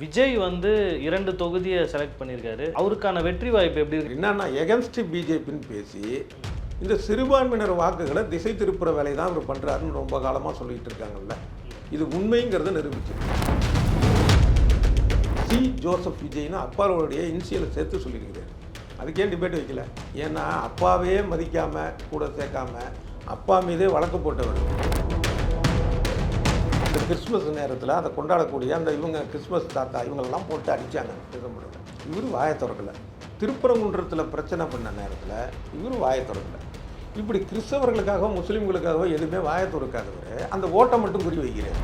விஜய் வந்து 2 தொகுதியை செலக்ட் பண்ணியிருக்காரு. அவருக்கான வெற்றி வாய்ப்பு எப்படி இருக்கு? என்னன்னா எகன்ஸ்ட் பிஜேபின்னு பேசி இந்த சிறுபான்மையினர் வாக்குகளை திசை திருப்புற வேலையை தான் அவர் பண்ணுறாருன்னு ரொம்ப காலமாக சொல்லிட்டு இருக்காங்கல்ல. இது உண்மைங்கிறத நிரூபிச்சு சி ஜோசப் விஜய்னு அப்பாவோடைய இன்சியலை சேர்த்து சொல்லியிருக்கிறார். அதுக்கே டிபேட் வைக்கல. ஏன்னா அப்பாவே மதிக்காமல் கூட சேர்க்காம அப்பா மீதே வழக்கு போட்டவர். இந்த கிறிஸ்மஸ் நேரத்தில் அதை கொண்டாடக்கூடிய அந்த இவங்க கிறிஸ்மஸ் தாத்தா இவங்களெல்லாம் போட்டு அடித்தாங்க. இவர் வாயை திறக்கலை. திருப்பரங்குன்றத்தில் பிரச்சனை பண்ண நேரத்தில் இவர் வாயை திறக்கலை. இப்படி கிறிஸ்தவர்களுக்காக முஸ்லீம்களுக்காக எதுவுமே வாயை திறக்காதவர் அந்த ஓட்டை மட்டும் குறி வைக்கிறேன்.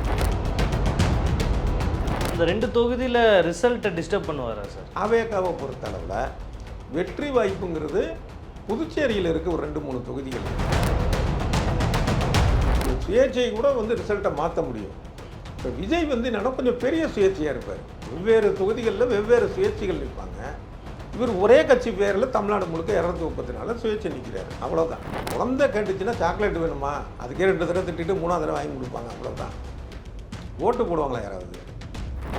இந்த 2 தொகுதியில் ரிசல்ட்டை டிஸ்டர்ப் பண்ணுவாரா சார்? அவேகாவை பொறுத்தளவில் வெற்றி வாய்ப்புங்கிறது புதுச்சேரியில் இருக்க ஒரு 2-3 தொகுதிகள். சுயேட்சை கூட ரிசல்ட்டை மாற்ற முடியும். இப்போ விஜய் என்னன்னா கொஞ்சம் பெரிய சுயேட்சையாக இருப்பார். வெவ்வேறு தொகுதிகளில் வெவ்வேறு சுயேட்சைகள் நிற்பாங்க. இவர் ஒரே கட்சி பேரில் தமிழ்நாடு முழுக்க 234 சுயேட்சை நிற்கிறார். அவ்வளோதான். குழந்தை கேட்டுச்சுன்னா சாக்லேட் வேணுமா, அதுக்கே 2 தடவை திட்டிட்டு 3ஆவது தடவை வாங்கி கொடுப்பாங்க. அவ்வளோதான். ஓட்டு போடுவாங்களா யாராவது?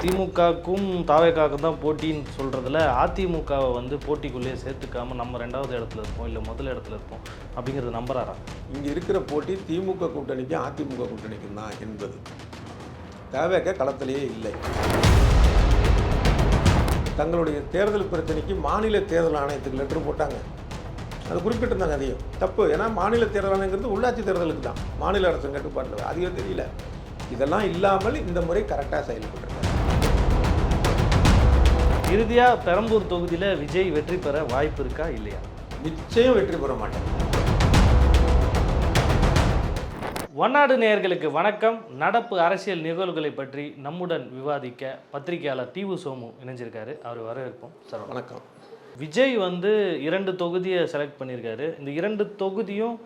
திமுகவுக்கும் தாவேக்காவுக்கும் தான் போட்டின்னு சொல்கிறதுல அதிமுகவை போட்டிக்குள்ளேயே சேர்த்துக்காமல் நம்ம 2வது இடத்துல இருப்போம், இல்லை முதல் இடத்துல இருப்போம் அப்படிங்கிறது நம்புறாரா? இங்கே இருக்கிற போட்டி திமுக கூட்டணிக்கும் அதிமுக கூட்டணிக்கும் தான் என்பது. தாவேக்கா களத்திலேயே இல்லை. தங்களுடைய தேர்தல் பிரச்சனைக்கு மாநில தேர்தல் ஆணையத்துக்கு லெட்டர் போட்டாங்க. அது குறிப்பிட்டிருந்தாங்க. அதையும் தப்பு. ஏன்னா மாநில தேர்தல் ஆணையங்கிறது உள்ளாட்சி தேர்தலுக்கு தான், மாநில அரசு கட்டுப்பாட்டில். அதிகம் தெரியல. இதெல்லாம் இல்லாமல் இந்த முறை கரெக்டாக செயல்பட்டுருக்காங்க. இறுதியாக பெரம்பூர் தொகுதியில் விஜய் வெற்றி பெற வாய்ப்பு இருக்கா இல்லையா? நிச்சயம் வெற்றி பெற மாட்டாங்க. ஒன்னாடு நேயர்களுக்கு வணக்கம். நடப்பு அரசியல் நிகழ்வுகளை பற்றி நம்முடன் விவாதிக்க பத்திரிகையாளர் டிவு சோமு இணைஞ்சிருக்காரு. அவர் வரவேற்போம் சார். வணக்கம். விஜய் 2 தொகுதியை செலக்ட் பண்ணியிருக்காரு. இந்த 2 தொகுதியும்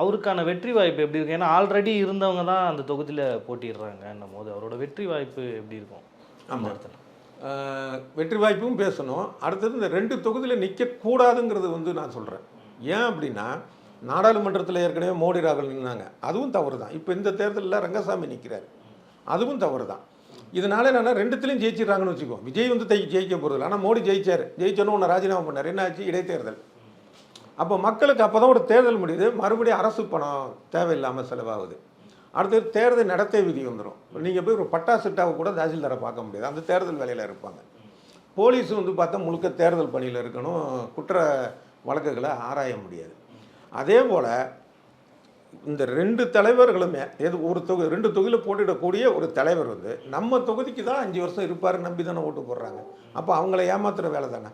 அவருக்கான வெற்றி வாய்ப்பு எப்படி இருக்கு? ஏன்னா ஆல்ரெடி இருந்தவங்க தான் அந்த தொகுதியில் போட்டிடுறாங்கன்னும் போது அவரோட வெற்றி வாய்ப்பு எப்படி இருக்கும்? ஆமாம், வெற்றி வாய்ப்பும் பேசணும். அடுத்தது இந்த 2 தொகுதியில் நிற்கக்கூடாதுங்கிறது நான் சொல்கிறேன். ஏன் அப்படின்னா நாடாளுமன்றத்தில் ஏற்கனவே மோடி ராகுல் நின்னாங்க. அதுவும் தவறு தான். இப்போ இந்த தேர்தலில் ரங்கசாமி நிற்கிறார். அதுவும் தவறு தான். இதனால என்னென்னா 2த்துலையும் ஜெயிச்சிடறாங்கன்னு வச்சுக்கோ. விஜய் ஜெயிக்க போகிறது. ஆனால் மோடி ஜெயிச்சார். ஜெயிச்சோன்னு ஒன்று ராஜினாமா பண்ணார். என்ன ஆச்சு? இடைத்தேர்தல். அப்போ மக்களுக்கு அப்போ தான் ஒரு தேர்தல் முடியுது. மறுபடியும் அரசு பணம் தேவையில்லாமல் செலவாகுது. அடுத்தது தேர்தல் நடத்தை விதி வந்துடும். நீங்கள் போய் ஒரு பட்டா சிட்டாவை கூட தாசில்தாரை பார்க்க முடியாது. அந்த தேர்தல் வேலையில் இருப்பாங்க. போலீஸ் பார்த்தா முழுக்க தேர்தல் பணியில் இருக்கணும். குற்ற வழக்குகளை ஆராய முடியாது. அதே போல் இந்த 2 தலைவர்களுமே ஒரு 2 தொகுதியில் போட்டியிடக்கூடிய ஒரு தலைவர் நம்ம தொகுதிக்கு தான் 5 வருஷம் இருப்பார் நம்பி தானே ஓட்டு போடுறாங்க. அப்போ அவங்கள ஏமாத்துகிற வேலை தானே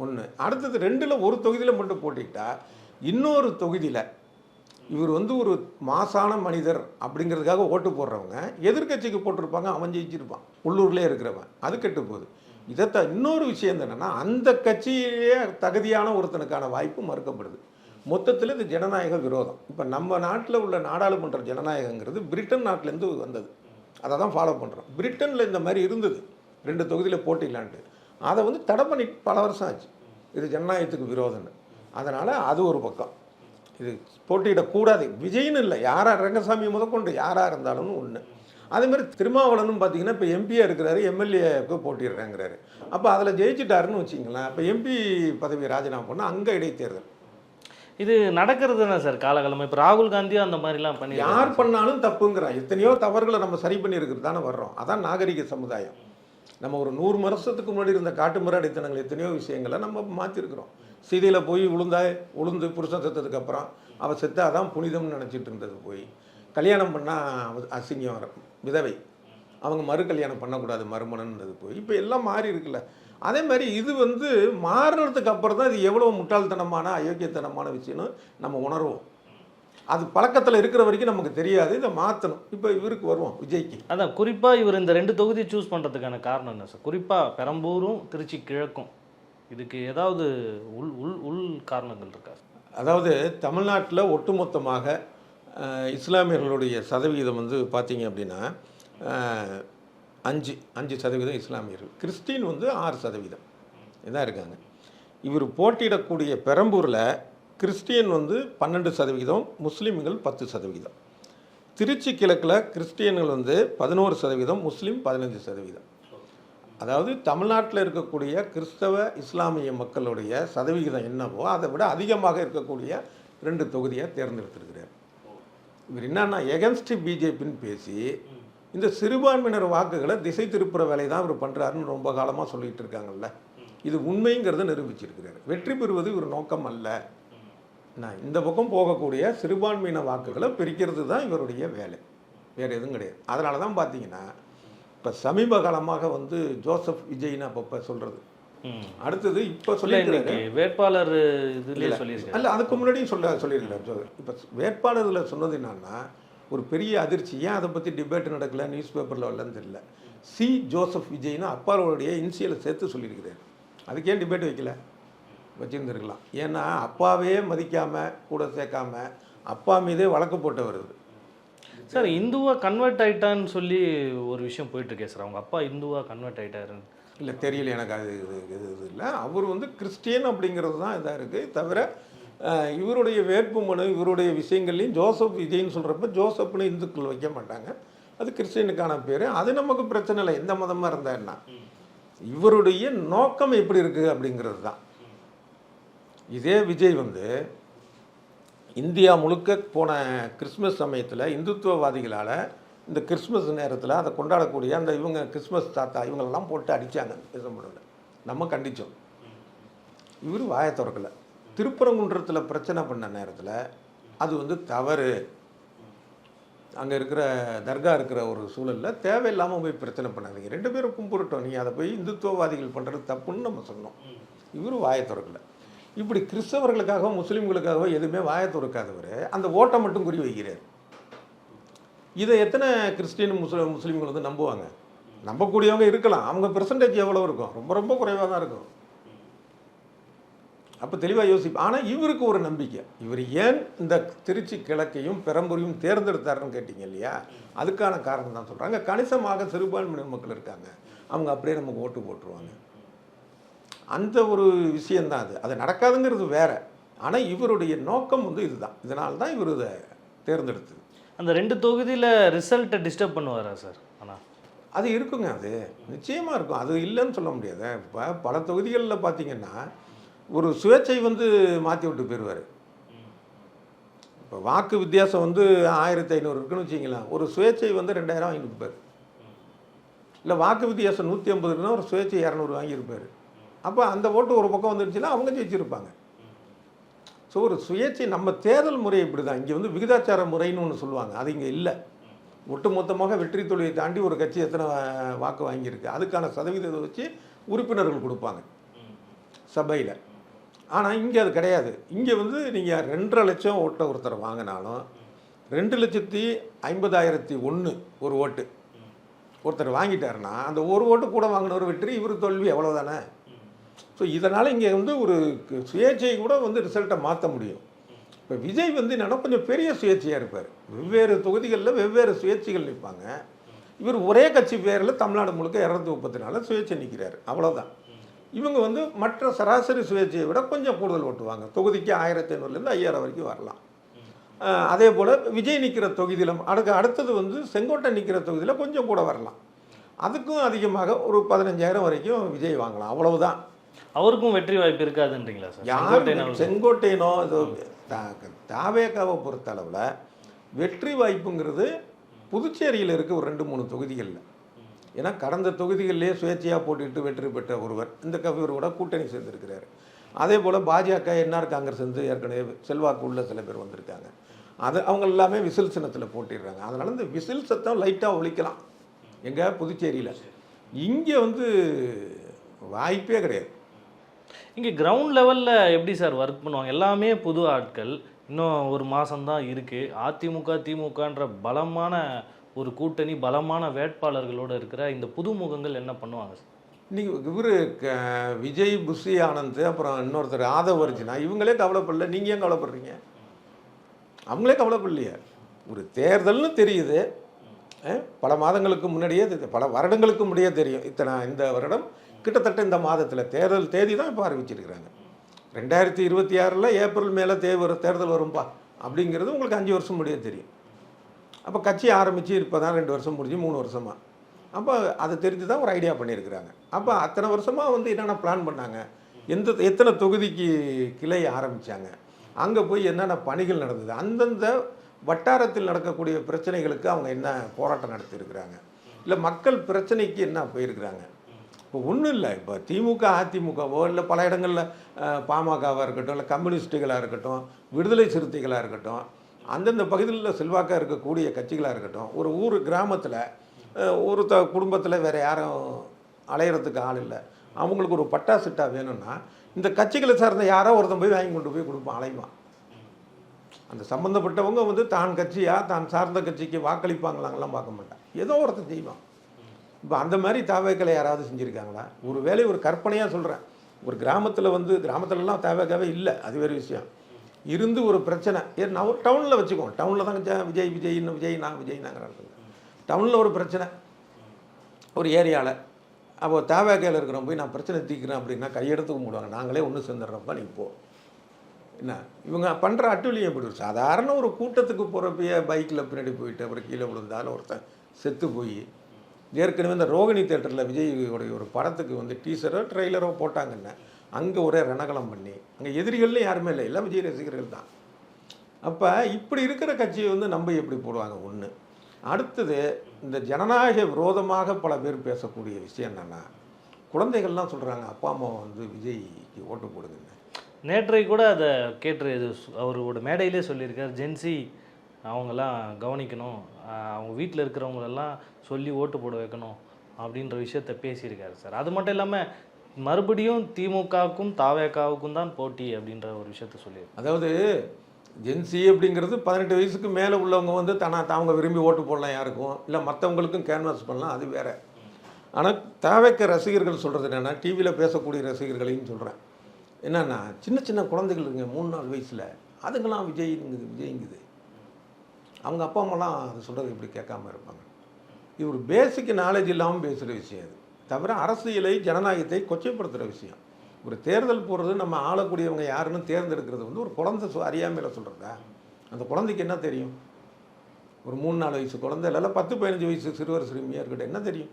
ஒன்று. அடுத்தது 2ல் ஒரு தொகுதியில் மட்டும் போட்டிக்கிட்டா இன்னொரு தொகுதியில் இவர் ஒரு மாசான மனிதர் அப்படிங்கிறதுக்காக ஓட்டு போடுறவங்க எதிர்கட்சிக்கு போட்டிருப்பாங்க. அவன் ஜெயிச்சிருப்பான். உள்ளூர்லேயே இருக்கிறவன். அது கெட்டு போகுது. இதைத்தான் இன்னொரு விஷயம் என்னென்னா அந்த கட்சியிலேயே தகுதியான ஒருத்தனுக்கான வாய்ப்பு மறுக்கப்படுது. மொத்தத்தில் இது ஜனநாயக விரோதம். இப்போ நம்ம நாட்டில் உள்ள நாடாளுமன்ற ஜனநாயகங்கிறது பிரிட்டன் நாட்டிலேருந்து வந்தது. அதை தான் ஃபாலோ பண்ணுறோம். பிரிட்டனில் இந்த மாதிரி இருந்தது. 2 தொகுதியில் போட்டிடலான்ட்டு. அதை தடை பண்ணி பல வருஷம் ஆச்சு. இது ஜனநாயகத்துக்கு விரோதம்னு. அதனால் அது ஒரு பக்கம். இது போட்டியிடக்கூடாது. விஜய்னு இல்லை, யாராக ரங்கசாமி முதற்கொண்டு யாராக இருந்தாலும் ஒன்று. அதேமாதிரி திருமாவளவனும் பார்த்தீங்கன்னா இப்போ எம்பியாக இருக்கிறாரு, எம்எல்ஏக்கு போட்டிடுறேங்கிறாரு. அப்போ அதில் ஜெயிச்சிட்டாருன்னு வச்சிங்களேன். இப்போ எம்பி பதவி ராஜினாமா பண்ணால் அங்கே இடைத்தேர்தல். இது நடக்கிறது தானே சார் காலகாலமாக. இப்போ ராகுல் காந்தியும் அந்த மாதிரிலாம் பண்ணி யார் பண்ணாலும் தப்புங்கிறான். எத்தனையோ தவறுகளை நம்ம சரி பண்ணியிருக்கிறது தானே வர்றோம். அதான் நாகரிக சமுதாயம். நம்ம ஒரு 100 வருஷத்துக்கு முன்னாடி இருந்த காட்டு மிராடித்தனங்கள் எத்தனையோ விஷயங்களை நம்ம மாற்றிருக்கிறோம். சீதையில் போய் உளுந்து புருஷன் செத்ததுக்கப்புறம் அவள் செத்தாதான் புனிதம்னு நினச்சிட்டு இருந்தது போய் கல்யாணம் பண்ணால் அசிங்கம் விதவை, அவங்க மறு கல்யாணம் பண்ணக்கூடாது மறுமணன்றது போய் இப்போ எல்லாம் மாறி இருக்குல்ல. அதே மாதிரி இது மாறுறதுக்கு அப்புறம் தான் இது எவ்வளோ முட்டாள்தனமான அயோக்கியத்தனமான விஷயம்னு நம்ம உணர்வோம். அது பழக்கத்தில் இருக்கிற வரைக்கும் நமக்கு தெரியாது. இதை மாற்றணும். இப்போ இவருக்கு வருவோம், விஜய்க்கு. அதான் குறிப்பாக இவர் இந்த 2 தொகுதி சூஸ் பண்ணுறதுக்கான காரணம் என்ன சார்? குறிப்பாக பெரம்பூரும் திருச்சி கிழக்கும் இதுக்கு ஏதாவது உள் காரணங்கள் இருக்கா? அதாவது தமிழ்நாட்டில் ஒட்டுமொத்தமாக இஸ்லாமியர்களுடைய சதவிகிதம் பார்த்தீங்க அப்படின்னா 5% இஸ்லாமியர்கள், கிறிஸ்டின் 6% இதான் இருக்காங்க. இவர் போட்டியிடக்கூடிய பெரம்பூரில் கிறிஸ்டியன் 12%, முஸ்லீம்கள் 10%. திருச்சி கிழக்கில் கிறிஸ்டியன்கள் 11%, முஸ்லீம் 15%. அதாவது தமிழ்நாட்டில் இருக்கக்கூடிய கிறிஸ்தவ இஸ்லாமிய மக்களுடைய சதவிகிதம் என்னவோ அதை விட அதிகமாக இருக்கக்கூடிய 2 தொகுதியை தேர்ந்தெடுத்திருக்கிறார். இவர் என்னன்னா எகன்ஸ்ட் பிஜேபின்னு பேசி இந்த சிறுபான்மையினர் வாக்குகளை திசை திருப்புற வேலை தான் இவர் பண்ணுறாருன்னு ரொம்ப காலமாக சொல்லிட்டு இருக்காங்கல்ல. இது உண்மைங்கிறத நிரூபிச்சிருக்கிறார். வெற்றி பெறுவது இவர் நோக்கம் அல்ல. நான் இந்த பக்கம் போகக்கூடிய சிறுபான்மையின வாக்குகளை பிரிக்கிறது தான் இவருடைய வேலை, வேறு எதுவும் கிடையாது. அதனால தான் பார்த்தீங்கன்னா இப்போ சமீப காலமாக வந்து ஜோசப் விஜய்னு அப்பப்போ சொல்கிறது, அடுத்தது இப்போ சொல்லியிருக்காரு வேட்பாளர் இதுலேயே சொல்லியிருக்காரு. அல்ல, அதுக்கு முன்னாடியும் சொல்லியிருக்கிறார். இப்போ வேட்பாளர் இதில் சொன்னது என்னன்னா ஒரு பெரிய அதிர்ச்சி. ஏன் அதை பற்றி டிபேட் நடக்கல, நியூஸ் பேப்பரில் வரலன்னு தெரியல. சி ஜோசப் விஜய்னு அப்பாவோடைய இன்சியலை சேர்த்து சொல்லியிருக்கிறார். அதுக்கு ஏன் டிபேட் வைக்கல, வச்சுருந்துருக்கலாம். ஏன்னா அப்பாவே மதிக்காமல் கூட சேர்க்காம அப்பா மீதே வழக்கு போட்டு வருது. சார் இந்துவா கன்வெர்ட் ஆகிட்டான்னு சொல்லி ஒரு விஷயம் போயிட்டுருக்கே சார். அவங்க அப்பா இந்துவா கன்வெர்ட் ஆகிட்டாருன்னு. இல்லை, தெரியல எனக்கு. அது இது இல்லை. அவர் வந்து கிறிஸ்டியன் அப்படிங்கிறது தான் இதாக இருக்குது. தவிர இவருடைய வேட்புமனு இவருடைய விஷயங்கள்லையும் ஜோசப் விஜய்ன்னு சொல்கிறப்ப ஜோசப்னு இந்துக்கள் வைக்க மாட்டாங்க, அது கிறிஸ்டியனுக்கான பேர். அது நமக்கு பிரச்சனை இல்லை, எந்த மதமாக இருந்தாருன்னா. இவருடைய நோக்கம் எப்படி இருக்குது அப்படிங்கிறது தான். இதே விஜய் வந்து இந்தியா முழுக்க போன கிறிஸ்மஸ் சமயத்தில் இந்துத்துவவாதிகளால் இந்த கிறிஸ்மஸ் நேரத்தில் அதை கொண்டாடக்கூடிய அந்த இவங்க கிறிஸ்மஸ் தாத்தா இவங்களெல்லாம் போட்டு அடித்தாங்க டிசம்பரில். நம்ம கண்டித்தோம். இவர் வாயை திறக்கலை. திருப்பரங்குன்றத்தில் பிரச்சனை பண்ண நேரத்தில் அது வந்து தவறு, அங்கே இருக்கிற தர்கா இருக்கிற ஒரு சூழலில் தேவையில்லாமல் போய் பிரச்சனை பண்ணாதீங்க, 2 பேரும் கும்பிட்டுட்டோம், நீங்கள் அதை போய் இந்துத்துவவாதிகள் பண்ணுறது தப்புன்னு நம்ம சொன்னோம். இவர் வாயை திறக்கலை. இப்படி கிறிஸ்தவர்களுக்காக முஸ்லீம்களுக்காக எதுவுமே வாயை திறக்காதவர் அந்த ஓட்டை மட்டும் குறி வைக்கிறார். இதை எத்தனை கிறிஸ்டின் முஸ்லீம்கள் வந்து நம்புவாங்க? நம்பக்கூடியவங்க இருக்கலாம், அவங்க பெர்சன்டேஜ் எவ்வளோ இருக்கும்? ரொம்ப ரொம்ப குறைவாக தான் இருக்கும். அப்போ தெளிவாக யோசிப்போம். ஆனால் இவருக்கு ஒரு நம்பிக்கை. இவர் ஏன் இந்த திருச்சி கிழக்கையும் பெரம்பூரையும் தேர்ந்தெடுத்தாருன்னு கேட்டிங்க இல்லையா, அதுக்கான காரணம் தான் சொல்கிறாங்க. கணிசமாக சிறுபான்மையினர் மக்கள் இருக்காங்க, அவங்க அப்படியே நமக்கு ஓட்டு போட்டுருவாங்க. அந்த ஒரு விஷயந்தான் அது. அது நடக்காதுங்கிறது வேற. ஆனால் இவருடைய நோக்கம் வந்து இதுதான். இதனால தான் இவர் இதை தேர்ந்தெடுத்தது. அந்த 2 தொகுதியில் ரிசல்ட்டை டிஸ்டர்ப் பண்ணுவாரா சார்? ஆனால் அது இருக்குங்க, அது நிச்சயமாக இருக்கும், அது இல்லைன்னு சொல்ல முடியாது. இப்போ பல தொகுதிகளில் பார்த்தீங்கன்னா ஒரு சுயேட்சை வந்து மாற்றி விட்டு போயிடுவார். இப்போ வாக்கு வித்தியாசம் வந்து 1500 இருக்குன்னு வச்சிங்களேன், ஒரு சுயேட்சை வந்து 2000 வாங்கியிருப்பார். இல்லை வாக்கு வித்தியாசம் 150 இருக்குன்னா ஒரு சுயேட்சை 200 வாங்கியிருப்பார். அப்போ அந்த ஓட்டு ஒரு பக்கம் வந்துருச்சுன்னா அவங்க ஜெயிச்சிருப்பாங்க. ஸோ ஒரு சுயேட்சை நம்ம தேர்தல் முறை இப்படி தான். இங்கே வந்து விகிதாச்சார முறைன்னு ஒன்று சொல்லுவாங்க, அது இங்கே இல்லை. ஒட்டு மொத்தமாக வெற்றி தோல்வியை தாண்டி ஒரு கட்சி எத்தனை வாக்கு வாங்கியிருக்கு அதுக்கான சதவீதத்தை வச்சு உறுப்பினர்கள் கொடுப்பாங்க சபையில். ஆனால் இங்கே அது கிடையாது. இங்கே வந்து நீங்கள் 2.5 லட்சம் ஓட்டை ஒருத்தர் வாங்கினாலும் 2,50,01 ஒரு ஓட்டு ஒருத்தர் வாங்கிட்டாருன்னா அந்த ஒரு ஓட்டு கூட வாங்கினவர் வெற்றி, இவர் தோல்வி, எவ்வளோதானே. ஸோ இதனால் இங்கே வந்து ஒரு சுயேட்சை கூட வந்து ரிசல்ட்டை மாற்ற முடியும். இப்போ விஜய் வந்து என்னன்னா கொஞ்சம் பெரிய சுயேட்சையாக இருப்பார். வெவ்வேறு தொகுதிகளில் வெவ்வேறு சுயேட்சைகள் நிற்பாங்க. இவர் ஒரே கட்சி பேரில் தமிழ்நாடு முழுக்க 234 சுயேட்சை நிற்கிறார், அவ்வளோதான். இவங்க வந்து மற்ற சராசரி சுயேட்சையை விட கொஞ்சம் கூடுதல் ஓட்டுவாங்க. தொகுதிக்கு 1500லேருந்து 5000 வரைக்கும் வரலாம். அதே போல் விஜய் நிற்கிற தொகுதியில் அடுத்தது வந்து செங்கோட்டை நிற்கிற தொகுதியில் கொஞ்சம் கூட வரலாம். அதுக்கும் அதிகமாக ஒரு 15,000 வரைக்கும் விஜய் வாங்கலாம், அவ்வளவுதான். அவருக்கும் வெற்றி வாய்ப்பு இருக்காதுன்றீங்களா சார்? யார் செங்கோட்டையனோ தாவேக்காவை பொறுத்த அளவில் வெற்றி வாய்ப்புங்கிறது புதுச்சேரியில் இருக்க ஒரு 2-3 தொகுதிகளில். ஏன்னா கடந்த தொகுதிகளிலே சுயேட்சையாக போட்டுட்டு வெற்றி பெற்ற ஒருவர் இந்த இவரோட கூட்டணி சேர்ந்துருக்கிறார். அதே போல் பாஜக என்ஆர் காங்கிரஸ் வந்து ஏற்கனவே செல்வாக்கு உள்ள சில பேர் வந்திருக்காங்க. அது அவங்க எல்லாமே விசில் சின்னத்தில் போட்டிடுறாங்க. அதனால் இந்த விசில் சத்தம் லைட்டாக ஒழிக்கலாம் எங்கள் புதுச்சேரியில். இங்கே வந்து வாய்ப்பே கிடையாது. இங்கே கிரவுண்ட் லெவலில் எப்படி சார் ஒர்க் பண்ணுவாங்க? எல்லாமே புது ஆட்கள், இன்னும் ஒரு மாதம்தான் இருக்குது. அதிமுக திமுகன்ற பலமான ஒரு கூட்டணி, பலமான வேட்பாளர்களோடு இருக்கிற இந்த புதுமுகங்கள் என்ன பண்ணுவாங்க சார்? இன்றைக்கி இவர் விஜய், புஷி ஆனந்த், அப்புறம் இன்னொருத்தர் ஆதவ் அர்ஜுனா, இவங்களே கவலைப்படல. நீங்கள் ஏன் கவலைப்படுறீங்க? அவங்களே கவலைப்படலையே. ஒரு தேர்தல்னு தெரியுது, பல மாதங்களுக்கு முன்னாடியே, பல வருடங்களுக்கு முன்னாடியே தெரியும். இந்த வருடம் கிட்டத்தட்ட இந்த மாதத்தில் தேர்தல் தேதி தான் இப்போ அறிவிச்சிருக்கிறாங்க. 2026 ஏப்ரல் மேலே தேர்தல் வரும்பா அப்படிங்கிறது உங்களுக்கு 5 வருஷம் முடிய தெரியும். அப்போ கட்சி ஆரம்பித்து இப்போ தான் 2 வருஷம் முடிஞ்சு 3 வருஷமாக. அப்போ அதை தெரிஞ்சு தான் ஒரு ஐடியா பண்ணியிருக்கிறாங்க. அப்போ அத்தனை வருஷமாக வந்து என்னென்ன பிளான் பண்ணாங்க, எத்தனை தொகுதிக்கு கிளை ஆரம்பித்தாங்க, அங்கே போய் என்னென்ன பணிகள் நடந்தது, அந்தந்த வட்டாரத்தில் நடக்கக்கூடிய பிரச்சனைகளுக்கு அவங்க என்ன போராட்டம் நடத்தியிருக்கிறாங்க, இல்லை மக்கள் பிரச்சனைக்கு என்ன போயிருக்கிறாங்க. இப்போ ஒன்றும் இல்லை, இப்போ திமுக அதிமுகவோ இல்லை பல இடங்களில் பாமகவாக இருக்கட்டும், இல்லை கம்யூனிஸ்ட்டுகளாக இருக்கட்டும், விடுதலை சிறுத்தைகளாக இருக்கட்டும், அந்தந்த பகுதிகளில் செல்வாக்காக இருக்கக்கூடிய கட்சிகளாக இருக்கட்டும், ஒரு ஊர் கிராமத்தில் ஒரு குடும்பத்தில் வேறு யாரும் அலையிறதுக்கு ஆள் இல்லை, அவங்களுக்கு ஒரு பட்டா சிட்டா வேணும்னா இந்த கட்சிகளை சார்ந்த யாரோ ஒருத்தன் போய் வாங்கி கொண்டு போய் கொடுப்பான், அலைவான். அந்த சம்மந்தப்பட்டவங்க வந்து தான் கட்சியாக தான் சார்ந்த கட்சிக்கு வாக்களிப்பாங்களாங்கலாம் பார்க்க மாட்டான், ஏதோ ஒருத்தன் செய்வான். இப்போ அந்த மாதிரி தாவேக்களை யாராவது செஞ்சுருக்காங்களா? ஒரு வேலை ஒரு கற்பனையாக சொல்கிறேன். ஒரு கிராமத்தில் வந்து கிராமத்துலலாம் தாவேக்காவே இல்லை, அது வேறு விஷயம். இருந்து ஒரு பிரச்சனை நான் ஒரு டவுனில் வச்சுக்கோம், டவுனில் தான் விஜய் விஜய்னு விஜய் நாங்கிறாங்க. டவுனில் ஒரு பிரச்சனை ஒரு ஏரியாவில், அப்போ தாவேக்கையில் இருக்கிறோம் போய் நான் பிரச்சனை தீர்க்கிறேன் அப்படின்னா கையெடுத்து கும்பிடுவாங்க, நாங்களே ஒன்று சேர்ந்துடுறப்ப நீ போ. என்ன இவங்க பண்ணுற அட்டுலியம் எப்படி ஒரு சாதாரண ஒரு கூட்டத்துக்கு போகிறப்பயே பைக்கில் பின்னாடி போயிட்டு அப்புறம் கீழே விழுந்தாலும் ஒருத்தன் செத்து போய், ஏற்கனவே இந்த ரோகிணி தேட்டரில் விஜயோடைய ஒரு படத்துக்கு வந்து டீசரோ ட்ரெய்லரோ போட்டாங்கன்னு அங்கே ஒரே ரணகலம் பண்ணி அங்கே எதிரிகள்னு யாருமே இல்லை, எல்லாம் விஜய் ரசிகர்கள் தான். அப்போ இப்படி இருக்கிற கட்சியை வந்து நம்ப எப்படி போடுவாங்க? ஒன்று. அடுத்தது, இந்த ஜனநாயக விரோதமாக பல பேர் பேசக்கூடிய விஷயம் என்னென்னா, குழந்தைகள்லாம் சொல்கிறாங்க அப்பா அம்மா வந்து விஜய்க்கு ஓட்டு போடுங்கன்னு. நேற்றை கூட அதை கேட்டு அவரோட மேடையிலே சொல்லியிருக்கார், ஜென்சி அவங்கெல்லாம் கவனிக்கணும், அவங்க வீட்டில் இருக்கிறவங்களெல்லாம் சொல்லி ஓட்டு போட வைக்கணும் அப்படின்ற விஷயத்த பேசியிருக்காரு சார். அது மட்டும் இல்லாமல் மறுபடியும் திமுகவுக்கும் தாவேக்காவுக்கும் தான் போட்டி அப்படின்ற ஒரு விஷயத்த சொல்லியிருக்காரு. அதாவது ஜென்சி அப்படிங்கிறது 18 வயசுக்கு மேலே உள்ளவங்க வந்து அவங்க விரும்பி ஓட்டு போடலாம் யாருக்கும், இல்லை மற்றவங்களுக்கும் கேன்வாஸ் பண்ணலாம், அது வேறு. ஆனால் தாவேக்க ரசிகர்கள் சொல்கிறது என்னென்னா, டிவியில் பேசக்கூடிய ரசிகர்களையும் சொல்கிறேன், என்னென்னா சின்ன சின்ன குழந்தைகள் இருக்குங்க 3-4 வயசில், அதுங்கெல்லாம் விஜய்ங்குது. அவங்க அப்பா அம்மாலாம் அது சொல்கிறது இப்படி கேட்காம இருப்பாங்க. இது ஒரு பேசிக் நாலேஜ் இல்லாமல் பேசுகிற விஷயம். அது தவிர அரசியலை ஜனநாயகத்தை கொச்சைப்படுத்துகிற விஷயம். ஒரு தேர்தல் போகிறது, நம்ம ஆளக்கூடியவங்க யாருன்னு தேர்ந்தெடுக்கிறது வந்து ஒரு குழந்தை அறியாமையில் சொல்கிறதா? அந்த குழந்தைக்கு என்ன தெரியும்? ஒரு 3-4 வயசு குழந்தை இல்லை 10-15 வயசு சிறுவர் சிறுமியாக இருக்கட்டும், என்ன தெரியும்?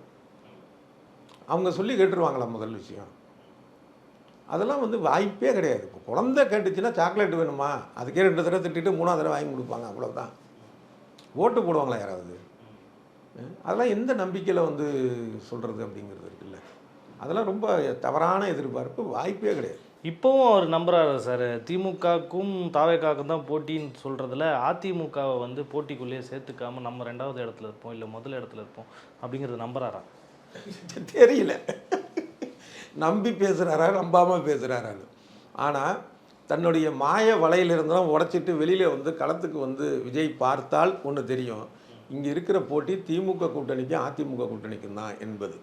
அவங்க சொல்லி கேட்டுருவாங்களா? முதல் விஷயம் அதெல்லாம் வந்து வாய்ப்பே கிடையாது. இப்போ குழந்தை கேட்டுச்சுன்னா சாக்லேட் வேணுமா, அதுக்கே 2 தடவை திட்டிட்டு 3ஆவது தடவை வாங்கி கொடுப்பாங்க, அவ்வளோதான். ஓட்டு போடுவாங்களா யாராவது? அதெல்லாம் எந்த நம்பிக்கையில் வந்து சொல்கிறது அப்படிங்கிறது இருக்குல்ல, அதெல்லாம் ரொம்ப தவறான எதிர்பார்ப்பு, வாய்ப்பே கிடையாது. இப்போவும் அவர் நம்புறாரு சார், திமுகவுக்கும் தாவேக்காவுக்கும் தான் போட்டின்னு சொல்கிறதுல அதிமுகவை வந்து போட்டிக்குள்ளேயே சேர்த்துக்காமல் நம்ம 2வது இடத்துல இருப்போம் இல்லை முதல் இடத்துல இருப்போம் அப்படிங்கிறத நம்புறாரா? தெரியல, நம்பி பேசுகிறாரா நம்பாமல் பேசுகிறாரான்னு. ஆனால் தன்னுடைய மாய வலையிலிருந்தெல்லாம் உடச்சிட்டு வெளியில் வந்து களத்துக்கு வந்து விஜய் பார்த்தால் ஒன்று தெரியும், இங்கே இருக்கிற போட்டி திமுக கூட்டணிக்கும் அதிமுக கூட்டணிக்கும் தான் என்பது.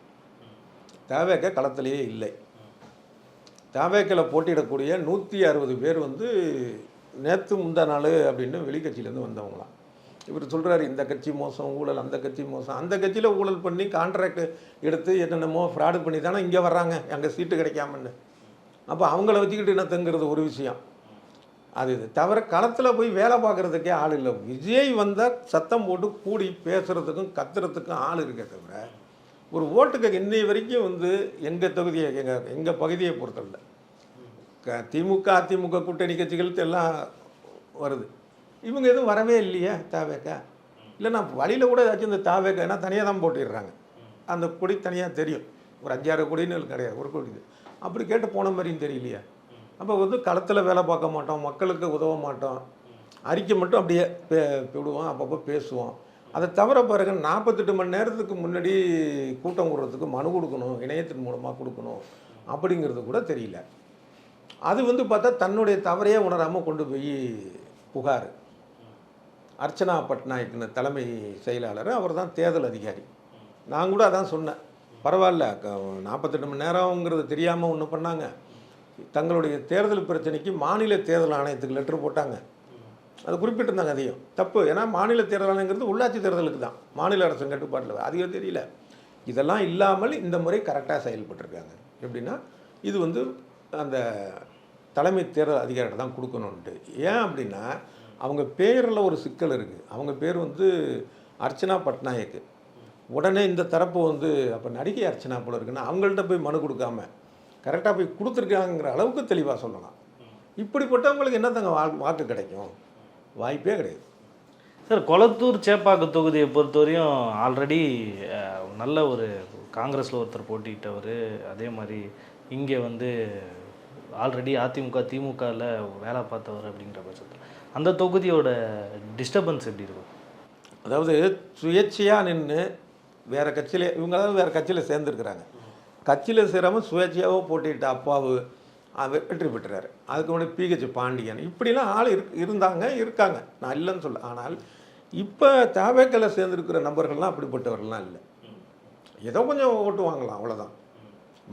தாவேக்க களத்திலேயே இல்லை. தாவேக்கில் போட்டியிடக்கூடிய 160 பேர் வந்து நேற்று முந்தா நாள் அப்படின்னு வெளிக்கட்சியிலேருந்து வந்தவங்களாம். இவர் சொல்கிறாரு இந்த கட்சி மோசம், ஊழல், அந்த கட்சி மோசம். அந்த கட்சியில் ஊழல் பண்ணி கான்ட்ராக்ட் எடுத்து என்னென்னமோ ஃப்ராடு பண்ணி தானே இங்கே வர்றாங்க, அங்கே சீட்டு கிடைக்காமன்னு. அப்போ அவங்கள வச்சுக்கிட்டு என்னத்துங்கிறது ஒரு விஷயம். அது தவிர களத்தில் போய் வேலை பார்க்குறதுக்கே ஆள் இல்லை. விஜய் வந்தால் சத்தம் போட்டு கூடி பேசுகிறதுக்கும் கத்துறதுக்கும் ஆள் இருக்கே தவிர ஒரு ஓட்டுக்கு இன்னை வரைக்கும் வந்து எங்கள் தொகுதியை எங்கள் பகுதியை பொறுத்தவரை திமுக அதிமுக கூட்டணி கட்சிகளுக்கு எல்லாம் வருது, இவங்க எதுவும் வரவே இல்லையா? தாவேக்கா இல்லை, நான் வழியில் கூட ஏதாச்சும் இந்த தாவேக்கா ஏன்னா தனியாக தான் போட்டிடுறாங்க, அந்த கொடி தனியாக தெரியும், ஒரு 5-6 கொடின்னு கிடையாது, ஒரு கொடி. அப்படி கேட்டு போன மாதிரியும் தெரியலையா? அப்போ வந்து களத்தில் வேலை பார்க்க மாட்டோம், மக்களுக்கு உதவ மாட்டோம், அறிக்கை மட்டும் அப்படியே விடுவோம், அப்பப்போ பேசுவோம். அதை தவிர பிறகு 48 மணி நேரத்துக்கு முன்னாடி கூட்டம் கூடுறதுக்கு மனு கொடுக்கணும், இணையத்தின் மூலமாக கொடுக்கணும் அப்படிங்கிறது கூட தெரியல. அது வந்து பார்த்தா தன்னுடைய தவறையே உணராமல் கொண்டு போய் புகார். அர்ச்சனா பட்நாயக்னு தலைமை செயலாளர், அவர் தான் தேர்தல் அதிகாரி. நான் கூட அதான் சொன்னேன், பரவாயில்ல 48 மணி நேரங்கிறது தெரியாமல் ஒன்று பண்ணாங்க. தங்களுடைய தேர்தல் பிரச்சனைக்கு மாநில தேர்தல் ஆணையத்துக்கு லெட்டர் போட்டாங்க, அது குறிப்பிட்டிருந்தாங்க. அதையும் தப்பு, ஏன்னா மாநில தேர்தல் ஆணையங்கிறது உள்ளாட்சி தேர்தலுக்கு தான், மாநில அரசு கட்டுப்பாட்டில். அதிகம் தெரியல. இதெல்லாம் இல்லாமல் இந்த முறை கரெக்டாக செயல்பட்டுருக்காங்க. எப்படின்னா இது வந்து அந்த தலைமை தேர்தல் அதிகாரிகிட்ட தான் கொடுக்கணுன்ட்டு. ஏன் அப்படின்னா அவங்க பேரில் ஒரு சிக்கல் இருக்குது. அவங்க பேர் வந்து அர்ச்சனா பட்நாயக். உடனே இந்த தரப்பு வந்து அப்போ நடிகை அர்ச்சனா போல இருக்குன்னா அவங்கள்ட்ட போய் மனு கொடுக்காம கரெக்டாக போய் கொடுத்துருக்காங்கிற அளவுக்கு தெளிவாக சொல்லலாம். இப்படிப்பட்டவங்களுக்கு என்னத்தங்க வாக்கு கிடைக்கும்? வாய்ப்பே கிடையாது. சார், கொளத்தூர் சேப்பாக்கு தொகுதியை பொறுத்தவரையும் ஆல்ரெடி நல்ல ஒரு காங்கிரஸில் ஒருத்தர் போட்டிக்கிட்டவர், அதே மாதிரி இங்கே வந்து ஆல்ரெடி அதிமுக திமுகவில் வேலை பார்த்தவர் அப்படிங்கிற பட்சத்தில் அந்த தொகுதியோட டிஸ்டர்பன்ஸ் எப்படி இருக்கும்? அதாவது சுயேட்சையாக நின்று வேறு கட்சியில் இவங்களாவது வேறு கட்சியில் சேர்ந்துருக்குறாங்க. கட்சியில் சேராமல் சுயேட்சையாகவோ போட்டிக்கிட்ட அப்பாவு வெற்றி பெற்றார். அதுக்கு முன்னாடி பிஹெச் பாண்டியன் இப்படிலாம் ஆள் இருக்காங்க, நான் இல்லைன்னு சொல்ல. ஆனால் இப்போ தவேக்கல சேர்ந்துருக்கிற நபர்கள்லாம் அப்படிப்பட்டவர்கள்லாம் இல்லை. ஏதோ கொஞ்சம் ஓட்டு வாங்கலாம், அவ்வளோதான்.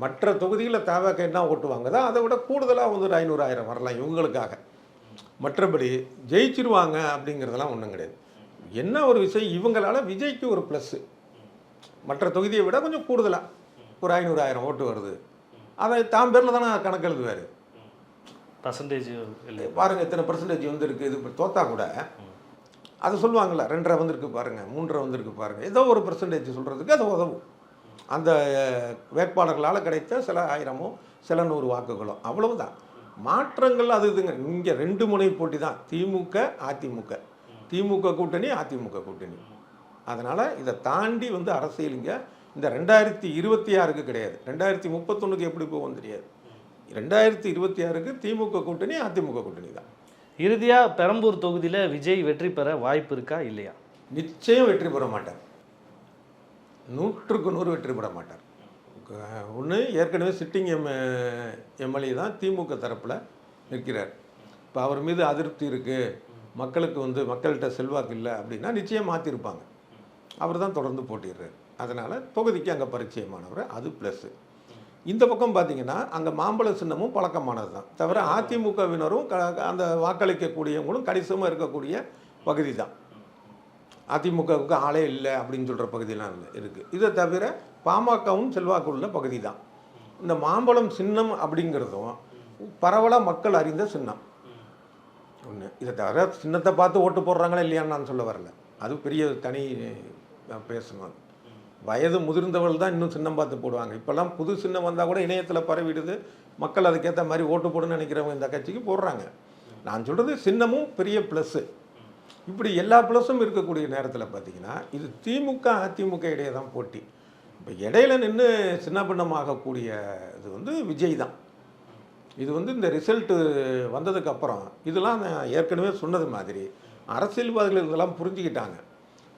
மற்ற தொகுதிகளில் தவேக்க என்ன ஓட்டு வாங்குதோ அதை விட கூடுதலாக வந்து ஒரு 500,000 வரலாம் இவங்களுக்காக. மற்றபடி ஜெயிச்சிருவாங்க அப்படிங்கிறதெல்லாம் ஒன்றும் கிடையாது. என்ன ஒரு விஷயம், இவங்களால விஜய்க்கு ஒரு ப்ளஸ்ஸு, மற்ற தொகுதியை விட கொஞ்சம் கூடுதலாக ஒரு 500,000 ஓட்டு வருது. அதை தாம் பேரில் தானே கணக்கு எழுதுவார். பர்சன்டேஜ் இல்லை பாருங்கள், இத்தனை பர்சன்டேஜ் வந்துருக்கு. இது தோத்தா கூட அது சொல்லுவாங்கள்ல, 2.5 வந்திருக்கு பாருங்கள், 3.5 வந்திருக்கு பாருங்கள், ஏதோ ஒரு பர்சன்டேஜ் சொல்கிறதுக்கு அது உதவும். அந்த வேட்பாளர்களால் கிடைத்த சில 1000மோ சில 100 வாக்குகளோ அவ்வளவுதான். மாற்றங்கள் அது இதுங்க. இங்கே 2 முனை போட்டி தான், திமுக அதிமுக, திமுக கூட்டணி அதிமுக கூட்டணி. அதனால் இதை தாண்டி வந்து அரசியல் இங்கே இந்த 2026க்கு கிடையாது. 2031க்கு எப்படி போகும் தெரியாது. 2026க்கு திமுக கூட்டணி அதிமுக கூட்டணி தான். இறுதியாக பெரம்பூர் தொகுதியில் விஜய் வெற்றி பெற வாய்ப்பு இருக்கா இல்லையா? நிச்சயம் வெற்றி பெற மாட்டார். 100க்கு 100 வெற்றி பெற மாட்டார். ஒன்று, ஏற்கனவே சிட்டிங் எம்எல்ஏ தான் திமுக தரப்பில் நிற்கிறார். இப்போ அவர் மீது அதிருப்தி இருக்குது, மக்களுக்கு வந்து மக்கள்கிட்ட செல்வாக்கு இல்லை அப்படின்னா நிச்சயம் மாற்றிருப்பாங்க. அவர் தான் தொடர்ந்து போட்டிடுறார். அதனால் தொகுதிக்கு அங்கே பரிச்சயமானவர், அது ப்ளஸ்ஸு. இந்த பக்கம் பார்த்தீங்கன்னா அங்கே மாம்பழ சின்னமும் பழக்கமானது தான், தவிர அதிமுகவினரும் அந்த வாக்களிக்கக்கூடியவங்களும் கணிசமாக இருக்கக்கூடிய பகுதி தான். அதிமுகவுக்கு ஆளே இல்லை அப்படின்னு சொல்கிற பகுதியெலாம் இருக்குது. இதை தவிர பாமகவும் செல்வாக்குள்ள பகுதி தான். இந்த மாம்பழம் சின்னம் அப்படிங்கிறதும் பரவலாக மக்கள் அறிந்த சின்னம் ஒன்று. இதை தவிர சின்னத்தை பார்த்து ஓட்டு போடுறாங்களா இல்லையான்னு நான் சொல்ல வரல, அது பெரிய தனி பேசணும். வயது முதிர்ந்தவர்கள் தான் இன்னும் சின்னம் பார்த்து போடுவாங்க. இப்போல்லாம் புது சின்னம் வந்தால் கூட இணையத்தில் பரவிடுது, மக்கள் அதுக்கேற்ற மாதிரி ஓட்டு போடணும்னு நினைக்கிறவங்க இந்த கட்சிக்கு போடுறாங்க. நான் சொல்கிறது சின்னமும் பெரிய ப்ளஸ்ஸு. இப்படி எல்லா ப்ளஸும் இருக்கக்கூடிய நேரத்தில் பார்த்திங்கன்னா இது திமுக அதிமுக இடையே தான் போட்டி. இப்போ இடையில நின்று சின்ன பின்னமாகக்கூடிய இது வந்து விஜய் தான். இது வந்து இந்த ரிசல்ட்டு வந்ததுக்கப்புறம் இதெல்லாம் நான் ஏற்கனவே சொன்னது மாதிரி அரசியல்வாதிகள் இதெல்லாம் புரிஞ்சுக்கிட்டாங்க.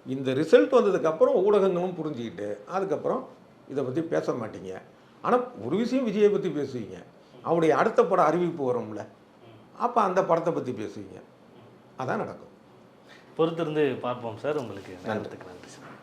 இந்த ரிசல்ட் வந்ததுக்கப்புறம் ஊடகங்களும் புரிஞ்சுக்கிட்டு அதுக்கப்புறம் இதை பற்றி பேச மாட்டீங்க. ஆனால் ஒரு விஷயம் விஜயை பற்றி பேசுவீங்க, அவருடைய அடுத்த படம் அறிவிப்பு வரும்ல, அப்போ அந்த படத்தை பற்றி பேசுவீங்க. அதான் நடக்கும். பொறுத்திருந்து பார்ப்போம் சார். உங்களுக்கு நன்றி சார்.